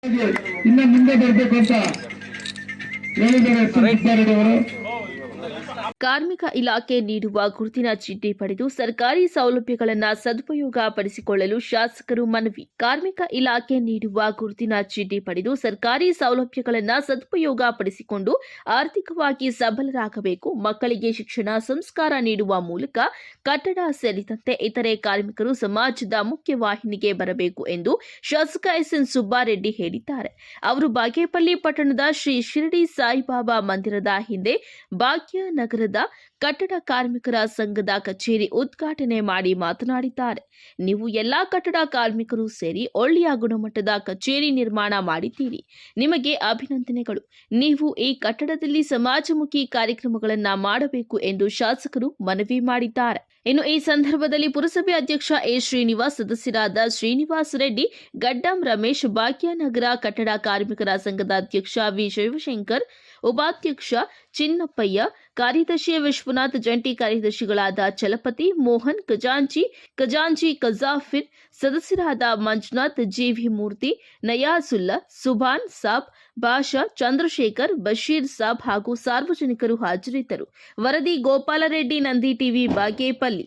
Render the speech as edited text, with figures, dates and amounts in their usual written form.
ಇನ್ನು ಮುಂದೆ ಬರಬೇಕು ಅಂತ ಹೇಳಿದ್ದಾರೆ ಸುಬ್ಬಾರೆಡ್ಡಿ ಅವರು. ಕಾರ್ಮಿಕ ಇಲಾಖೆ ನೀಡುವ ಗುರುತಿನ ಚೀಟಿ ಪಡೆದು ಸರ್ಕಾರಿ ಸೌಲಭ್ಯಗಳನ್ನು ಸದುಪಯೋಗ ಪಡಿಸಿಕೊಳ್ಳಲು ಶಾಸಕರು ಮನವಿ. ಕಾರ್ಮಿಕ ಇಲಾಖೆ ನೀಡುವ ಗುರುತಿನ ಚೀಟಿ ಪಡೆದು ಸರ್ಕಾರಿ ಸೌಲಭ್ಯಗಳನ್ನು ಸದುಪಯೋಗ ಪಡಿಸಿಕೊಂಡು ಆರ್ಥಿಕವಾಗಿ ಸಬಲರಾಗಬೇಕು. ಮಕ್ಕಳಿಗೆ ಶಿಕ್ಷಣ ಸಂಸ್ಕಾರ ನೀಡುವ ಮೂಲಕ ಕಟ್ಟಡ ಸೇರಿದಂತೆ ಇತರೆ ಕಾರ್ಮಿಕರು ಸಮಾಜದ ಮುಖ್ಯವಾಹಿನಿಗೆ ಬರಬೇಕು ಎಂದು ಶಾಸಕ ಎಸ್.ಎನ್. ಸುಬ್ಬಾರೆಡ್ಡಿ ಹೇಳಿದ್ದಾರೆ. ಅವರು ಬಾಗೇಪಲ್ಲಿ ಪಟ್ಟಣದ ಶ್ರೀ ಶಿರಡಿ ಸಾಯಿಬಾಬಾ ಮಂದಿರದ ಹಿಂದೆ ಭಾಗ್ಯನಗರದ ಕಟ್ಟಡ ಕಾರ್ಮಿಕರ ಸಂಘದ ಕಚೇರಿ ಉದ್ಘಾಟನೆ ಮಾಡಿ ಮಾತನಾಡಿದ್ದಾರೆ. ನೀವು ಎಲ್ಲಾ ಕಟ್ಟಡ ಕಾರ್ಮಿಕರು ಸೇರಿ ಒಳ್ಳೆಯ ಗುಣಮಟ್ಟದ ಕಚೇರಿ ನಿರ್ಮಾಣ ಮಾಡಿದ್ದೀರಿ. ನಿಮಗೆ ಅಭಿನಂದನೆಗಳು. ನೀವು ಈ ಕಟ್ಟಡದಲ್ಲಿ ಸಮಾಜಮುಖಿ ಕಾರ್ಯಕ್ರಮಗಳನ್ನು ಮಾಡಬೇಕು ಎಂದು ಶಾಸಕರು ಮನವಿ ಮಾಡಿದ್ದಾರೆ. ಇನ್ನು ಈ ಸಂದರ್ಭದಲ್ಲಿ ಪುರಸಭೆ ಅಧ್ಯಕ್ಷ ಎ. ಶ್ರೀನಿವಾಸ್, ಸದಸ್ಯರಾದ ಶ್ರೀನಿವಾಸ್ ರೆಡ್ಡಿ, ಗಡ್ಡಂ ರಮೇಶ್, ಭಾಗ್ಯನಗರ ಕಟ್ಟಡ ಕಾರ್ಮಿಕರ ಸಂಘದ ಅಧ್ಯಕ್ಷ ವಿ. ಶಿವಶಂಕರ್, ಉಪಾಧ್ಯಕ್ಷ ಚಿನ್ನಪ್ಪಯ್ಯ, ಕಾರ್ಯದರ್ಶಿ ವಿಶ್ವನಾಥ್, ಜಂಟಿ ಕಾರ್ಯದರ್ಶಿಗಳಾದ ಚಲಪತಿ, ಮೋಹನ್, ಖಜಾಂಚಿ ಕಜಾಫಿರ್, ಸದಸ್ಯರಾದ ಮಂಜುನಾಥ್, ಜಿವಿ ಮೂರ್ತಿ, ನಯಾಜುಲ್ಲಾ, ಸುಭಾನ್ ಸಾಬ್, ಭಾಷಾ, ಚಂದ್ರಶೇಖರ್, ಬಶೀರ್ ಸಾಬ್ ಹಾಗೂ ಸಾರ್ವಜನಿಕರು ಹಾಜರಿದ್ದರು. ವರದಿ ಗೋಪಾಲರೆಡ್ಡಿ, ನಂದಿ ಟಿವಿ, ಬಾಗೇಪಲ್ಲಿ.